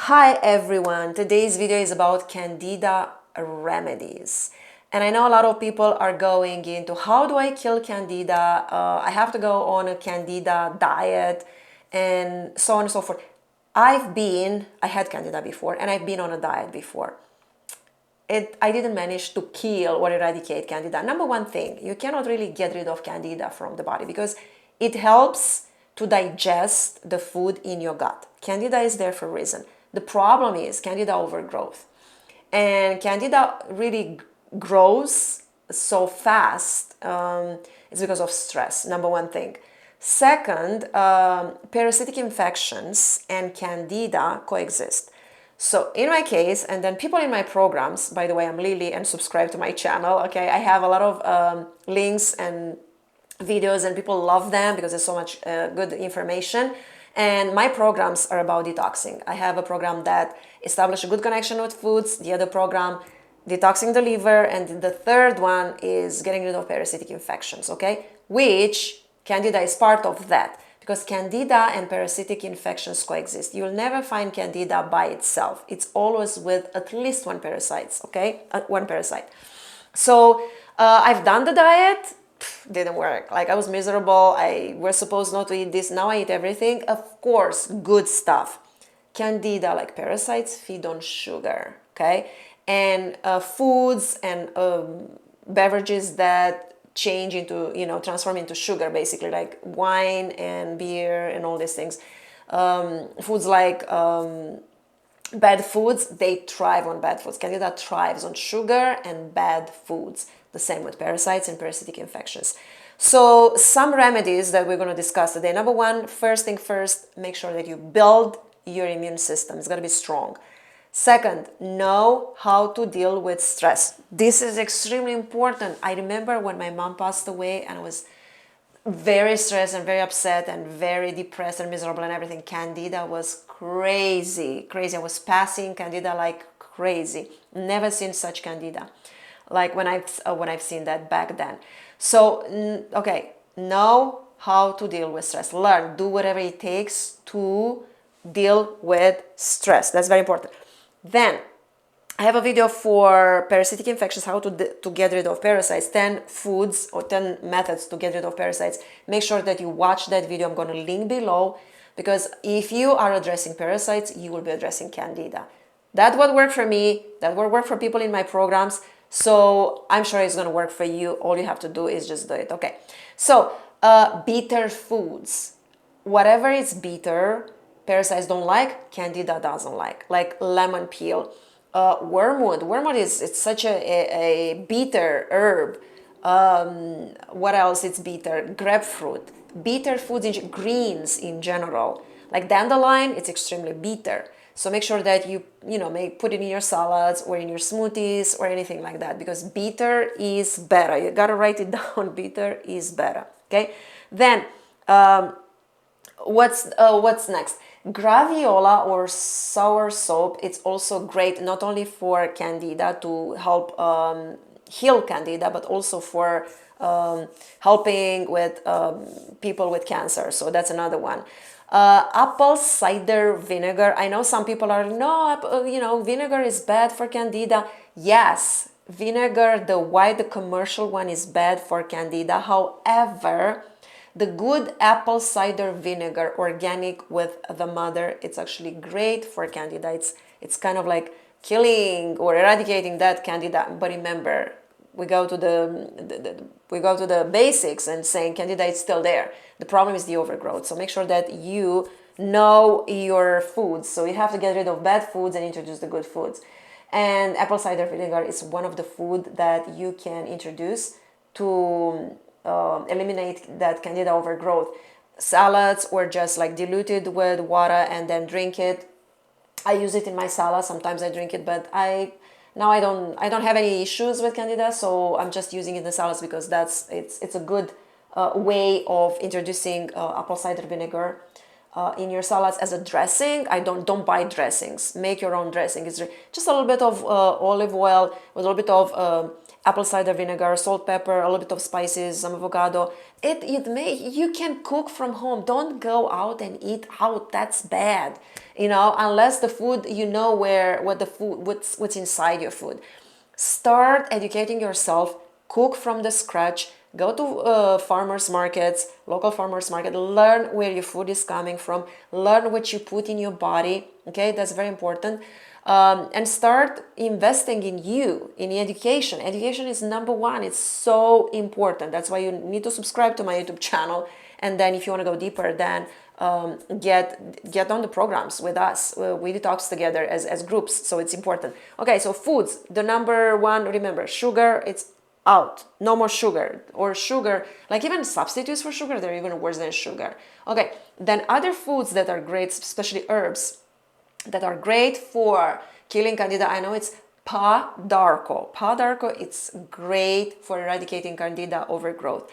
Hi everyone, today's video is about Candida Remedies. And I know a lot of people are going into how do I kill Candida? I have to go on a Candida diet and so on and so forth. I had Candida before and I've been on a diet before. I didn't manage to kill or eradicate Candida. Number one thing, you cannot really get rid of Candida from the body because it helps to digest the food in your gut. Candida is there for a reason. The problem is Candida overgrowth. And Candida really grows so fast. It's because of stress, number one thing. Second, parasitic infections and Candida coexist. So in my case, and then people in my programs, by the way, I'm Lily and subscribe to my channel, okay? I have a lot of links and videos and people love them because there's so much good information. And my programs are about detoxing. I have a program that establishes a good connection with foods, the other program, detoxing the liver, and the third one is getting rid of parasitic infections, okay? Which Candida is part of that. Because Candida and parasitic infections coexist. You'll never find Candida by itself. It's always with at least one parasite, okay? One parasite. So I've done the diet, didn't work. Like I was miserable. I was supposed not to eat this. Now I eat everything. Of course, good stuff. Candida, like parasites, feed on sugar, okay? And foods and beverages that change into, transform into sugar, basically, like wine and beer and all these things. Foods like bad foods, they thrive on bad foods. Candida thrives on sugar and bad foods. The same with parasites and parasitic infections. So some remedies that we're going to discuss today. Number one, first thing first, make sure that you build your immune system. It's got to be strong. Second, know how to deal with stress. This is extremely important. I remember when my mom passed away and I was very stressed and very upset and very depressed and miserable and everything. Candida was crazy. I was passing Candida like crazy. Never seen such Candida like when I've seen that back then. So, okay, know how to deal with stress. Learn, do whatever it takes to deal with stress. That's very important. Then I have a video for parasitic infections, how to get rid of parasites, 10 foods or 10 methods to get rid of parasites. Make sure that you watch that video. I'm going to link below because if you are addressing parasites, you will be addressing Candida. That would work for me. That would work for people in my programs. So I'm sure it's going to work for you. All you have to do is just do it. Okay. So bitter foods, whatever is bitter, parasites don't like, Candida doesn't like lemon peel. Wormwood it's such a bitter herb. What else? It's bitter. Grapefruit. Bitter foods, greens in general. Like dandelion, it's extremely bitter. So make sure that you may put it in your salads or in your smoothies or anything like that because bitter is better. You gotta write it down. Bitter is better. Okay. Then what's next? Graviola or sour soap, it's also great not only for Candida to help heal Candida, but also for helping with people with cancer. So that's another one. Apple cider vinegar. I know some people are, no, vinegar is bad for Candida. Yes, vinegar, the white, the commercial one is bad for Candida. However, the good apple cider vinegar, organic with the mother, it's actually great for Candida. It's kind of like killing or eradicating that Candida. But remember, we go to the basics and saying Candida is still there. The problem is the overgrowth. So make sure that you know your foods. So you have to get rid of bad foods and introduce the good foods. And apple cider vinegar is one of the food that you can introduce to eliminate that Candida overgrowth. Salads or just like diluted with water and then drink it. I use it in my salad. Sometimes I drink it, but I don't have any issues with Candida, so I'm just using it in the salads because it's a good way of introducing apple cider vinegar in your salads as a dressing. I don't buy dressings. Make your own dressing. It's just a little bit of olive oil with a little bit of apple cider vinegar, salt, pepper, a little bit of spices, some avocado. You can cook from home. Don't go out and eat out. That's bad. Unless the food, what's inside your food. Start educating yourself, cook from the scratch, go to farmers markets, local farmers market, learn where your food is coming from, learn what you put in your body, okay, that's very important. And start investing in you, in education. Education is number one. It's so important. That's why you need to subscribe to my YouTube channel. And then if you want to go deeper, then get on the programs with us. We detox together as groups, so it's important. Okay, so foods, the number one, remember, sugar, it's out. No more sugar, or sugar, like even substitutes for sugar, they're even worse than sugar. Okay, then other foods that are great, especially herbs, that are great for killing candida. I know it's Pa d'Arco. Pa d'Arco, it's great for eradicating candida overgrowth.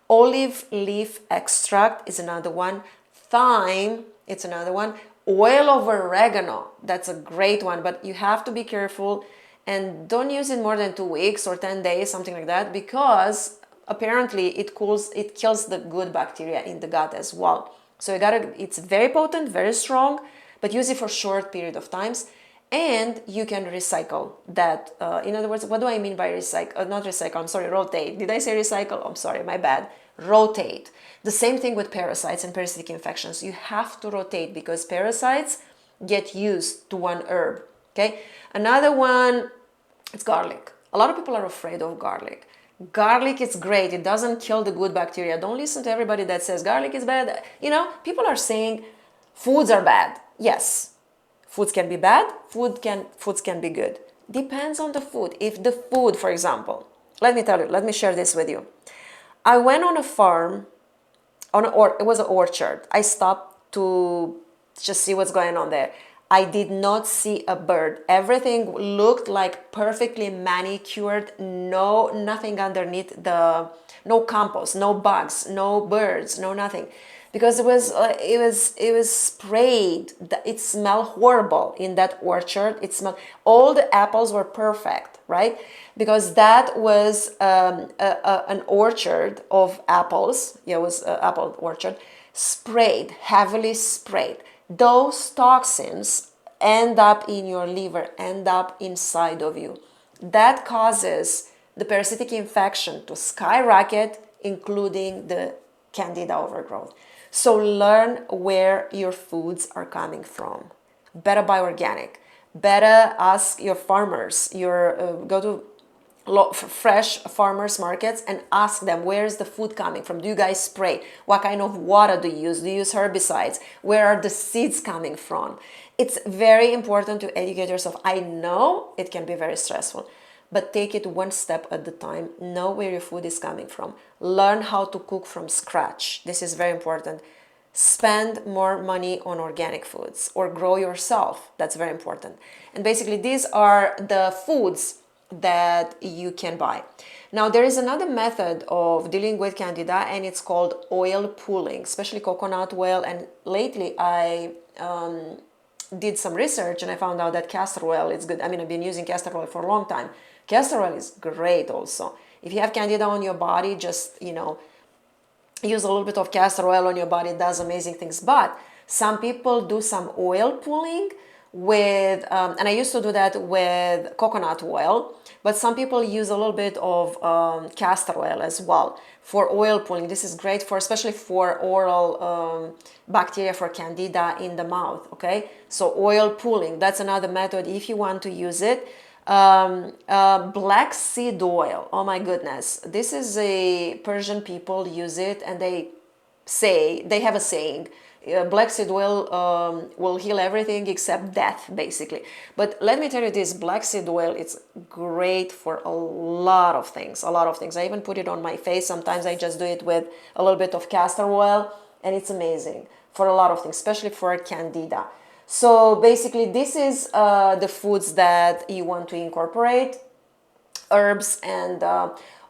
Olive leaf extract is another one. Thyme, it's another one. Oil of oregano, that's a great one, but you have to be careful and don't use it more than 2 weeks or 10 days, something like that, because apparently it kills the good bacteria in the gut as well. So it's very potent, very strong, but use it for short period of times, and you can recycle that. In other words, what do I mean by recycle? Not recycle, I'm sorry, rotate. Did I say recycle? I'm sorry, my bad. Rotate. The same thing with parasites and parasitic infections. You have to rotate because parasites get used to one herb, okay? Another one, it's garlic. A lot of people are afraid of garlic. Garlic is great. It doesn't kill the good bacteria. Don't listen to everybody that says garlic is bad. People are saying foods are bad. Yes, foods can be bad, foods can be good. Depends on the food. If the food, for example, let me share this with you. I went on a farm, it was an orchard. I stopped to just see what's going on there. I did not see a bird. Everything looked like perfectly manicured, nothing underneath no compost, no bugs, no birds, no nothing. Because it was sprayed. It smelled horrible in that orchard. All the apples were perfect, right? Because that was an orchard of apples. Yeah, it was an apple orchard, heavily sprayed. Those toxins end up in your liver, end up inside of you. That causes the parasitic infection to skyrocket, including the Candida overgrowth. So learn where your foods are coming from. Better buy organic. Better ask your farmers. Go to fresh farmers markets and ask them, where is the food coming from? Do you guys spray? What kind of water do you use? Do you use herbicides? Where are the seeds coming from? It's very important to educate yourself. I know it can be very stressful, but take it one step at a time. Know where your food is coming from. Learn how to cook from scratch. This is very important. Spend more money on organic foods or grow yourself. That's very important. And basically, these are the foods that you can buy. Now, there is another method of dealing with candida, and it's called oil pulling, especially coconut oil. And lately, I did some research and I found out that castor oil is good. I mean, I've been using castor oil for a long time. Castor oil is great also. If you have candida on your body, just, use a little bit of castor oil on your body. It does amazing things. But some people do some oil pulling with, and I used to do that with coconut oil, but some people use a little bit of castor oil as well for oil pulling. This is great especially for oral bacteria, for candida in the mouth, okay? So oil pulling, that's another method if you want to use it. Black seed oil, oh my goodness, this is a Persian people use it, and they have a saying, black seed oil will heal everything except death, basically. But let me tell you this, black seed oil, it's great for a lot of things. I even put it on my face. Sometimes I just do it with a little bit of castor oil, and it's amazing for a lot of things, especially for candida. So basically, this is the foods that you want to incorporate, herbs, and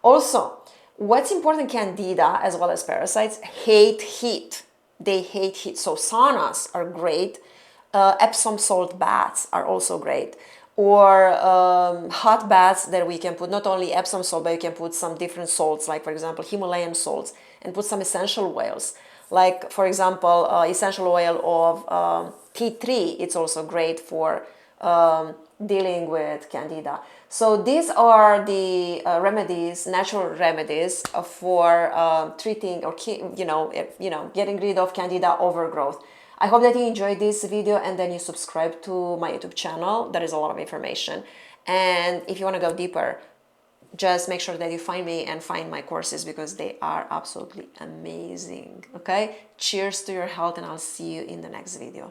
also what's important, candida as well as parasites hate heat. They hate heat. So saunas are great. Epsom salt baths are also great. or hot baths that we can put not only Epsom salt, but you can put some different salts, like for example Himalayan salts, and put some essential oils, like for example essential oil of tea tree. It's also great for dealing with candida. So these are the remedies, natural remedies for treating or getting rid of candida overgrowth. I hope that you enjoyed this video and then you subscribe to my YouTube channel. There is a lot of information. And if you want to go deeper, just make sure that you find me and find my courses because they are absolutely amazing. Okay? Cheers to your health, and I'll see you in the next video.